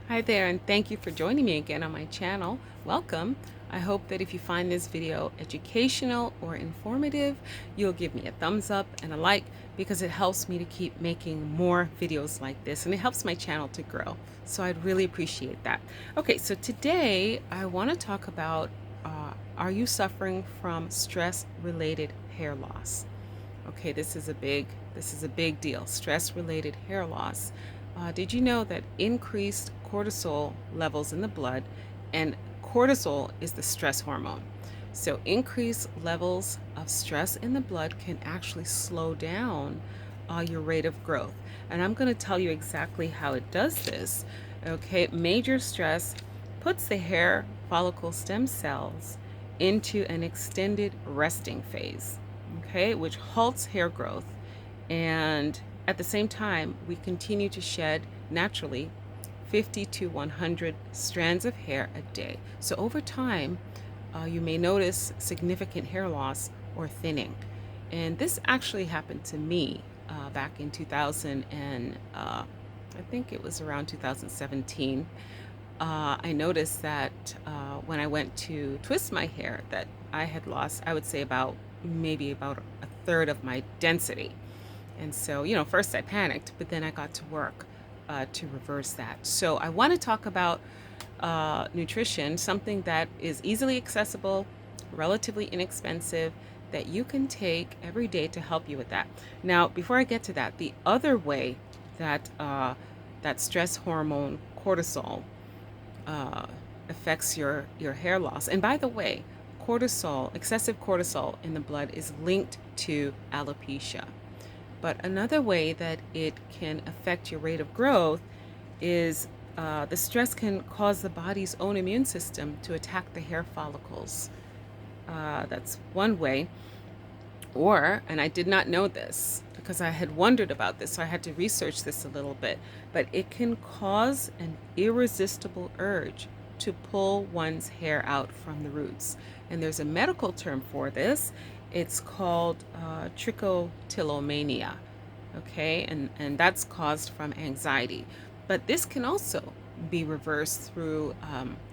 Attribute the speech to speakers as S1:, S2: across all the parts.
S1: Hi there, and thank you for joining me again on my channel. Welcome. I hope that if you find this video educational or informative, you'll give me a thumbs up and a like because it helps me to keep making more videos like this and it helps my channel to grow. So I'd really appreciate that. Okay, so today I want to talk about are you suffering from stress-related hair loss? Okay, this is a big deal. Stress-related hair loss. Did you know that increased cortisol levels in the blood, and cortisol is the stress hormone. So increased levels of stress in the blood can actually slow down your rate of growth. And I'm going to tell you exactly how it does this. Okay, major stress puts the hair follicle stem cells into an extended resting phase, okay, which halts hair growth. And at the same time, we continue to shed naturally 50 to 100 strands of hair a day. So over time, you may notice significant hair loss or thinning. And this actually happened to me back in 2000 and I think it was around 2017. I noticed that when I went to twist my hair that I had lost, I would say maybe about a third of my density. And so, first I panicked, but then I got to work to reverse that. So I want to talk about nutrition, something that is easily accessible, relatively inexpensive, that you can take every day to help you with that. Now, before I get to that, the other way that that stress hormone cortisol uh, affects your hair loss. And by the way, cortisol, excessive cortisol in the blood is linked to alopecia. But another way that it can affect your rate of growth is the stress can cause the body's own immune system to attack the hair follicles. That's one way. Or, and I did not know this because I had wondered about this, so I had to research this a little bit, but it can cause an irresistible urge to pull one's hair out from the roots. And there's a medical term for this. It's called trichotillomania. Okay, and that's caused from anxiety. But this can also be reversed through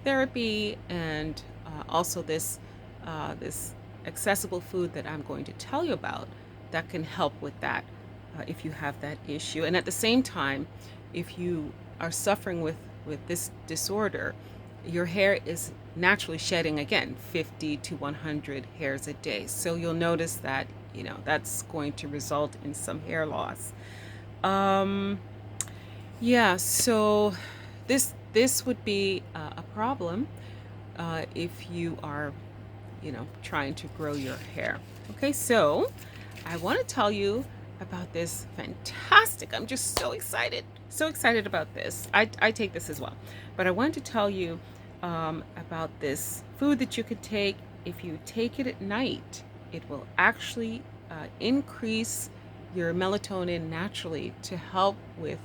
S1: therapy and also this accessible food that I'm going to tell you about that can help with that if you have that issue. And at the same time, if you are suffering with this disorder, your hair is naturally shedding again 50 to 100 hairs a day. So you'll notice that, that's going to result in some hair loss. Um, yeah, so this would be a problem if you are trying to grow your hair. Okay, so I want to tell you about this fantastic. I'm just so excited about this. I take this as well, but I want to tell you about this food that you could take. If you take it at night, it will actually increase your melatonin naturally to help with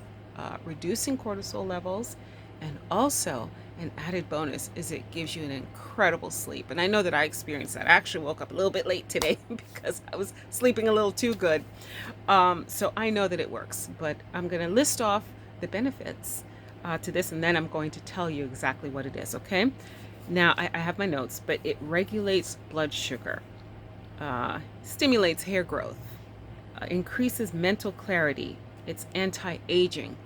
S1: reducing cortisol levels, and also an added bonus is it gives you an incredible sleep. And I know that I experienced that. I actually woke up a little bit late today because I was sleeping a little too good. So I know that it works, but I'm going to list off the benefits to this, and then I'm going to tell you exactly what it is, okay? Now, I have my notes, but it regulates blood sugar, stimulates hair growth, increases mental clarity, it's anti-aging,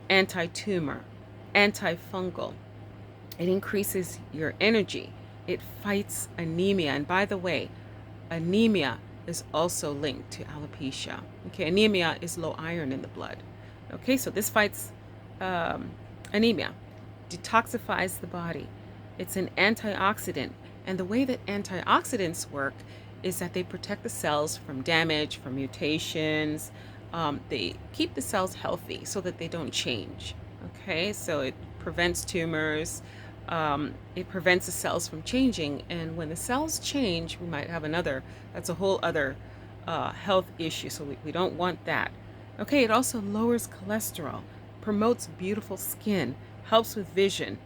S1: anti-tumor, antifungal. It increases your energy. It fights anemia. And by the way, anemia is also linked to alopecia. Okay, anemia is low iron in the blood. Okay, so this fights um, anemia, detoxifies the body. It's an antioxidant. And the way that antioxidants work is that they protect the cells from damage, from mutations. They keep the cells healthy so that they don't change. Okay, so it prevents tumors. It prevents the cells from changing. And when the cells change, we might have that's a whole other health issue. So we don't want that. Okay, it also lowers cholesterol, promotes beautiful skin, helps with vision,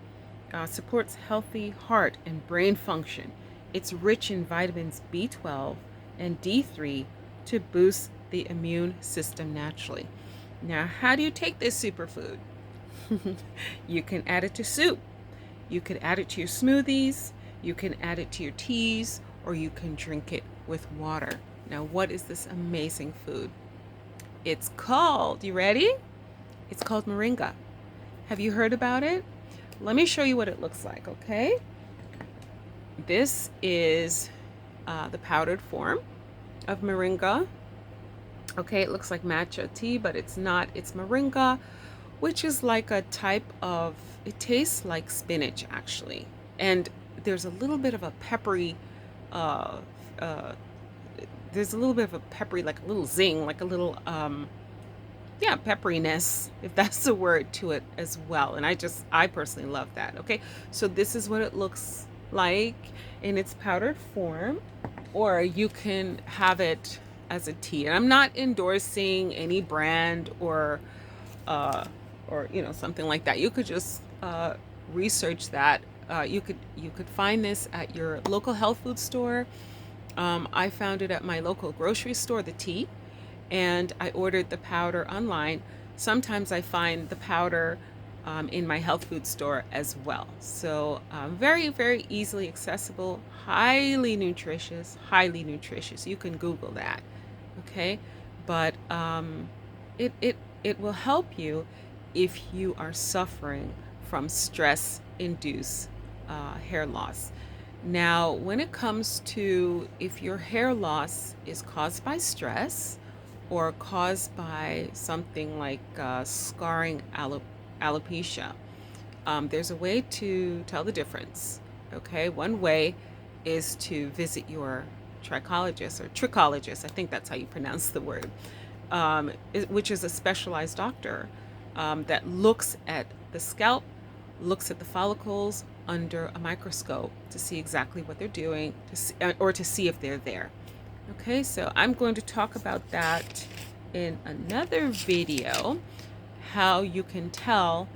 S1: supports healthy heart and brain function. It's rich in vitamins B12 and D3 to boost the immune system naturally. Now, how do you take this superfood? You can add it to soup. You can add it to your smoothies. You can add it to your teas, or you can drink it with water. Now, what is this amazing food? It's called, you ready? It's called Moringa. Have you heard about it? Let me show you what it looks like, okay? This is the powdered form of Moringa. Okay, it looks like matcha tea, but it's not. It's Moringa, which is like a type of, it tastes like spinach actually. And there's a little bit of a peppery, uh, uh, there's a little bit of a peppery, like a little zing, like a little, yeah, pepperiness, if that's the word, to it as well. And I personally love that. Okay, so this is what it looks like in its powdered form, or you can have it as a tea. And I'm not endorsing any brand uh, or something like that. You could just research that. You could find this at your local health food store. I found it at my local grocery store, the tea, and I ordered the powder online. Sometimes I find the powder in my health food store as well. So very, very easily accessible, highly nutritious, highly nutritious. You can Google that, okay? But it will help you if you are suffering from stress-induced hair loss. Now, when it comes to if your hair loss is caused by stress or caused by something like scarring alopecia, there's a way to tell the difference. Okay, one way is to visit your trichologist or trichologist. I think that's how you pronounce the word, which is a specialized doctor that looks at the scalp, looks at the follicles under a microscope to see exactly what they're doing, or to see if they're there. Okay, so I'm going to talk about that in another video, how you can tell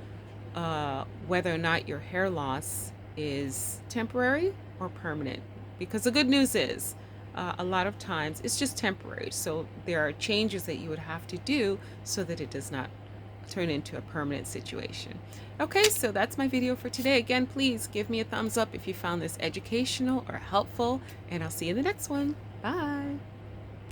S1: whether or not your hair loss is temporary or permanent. Because the good news is, a lot of times it's just temporary. So there are changes that you would have to do so that it does not turn into a permanent situation. Okay, so that's my video for today. Again, please give me a thumbs up if you found this educational or helpful, and I'll see you in the next one. Bye.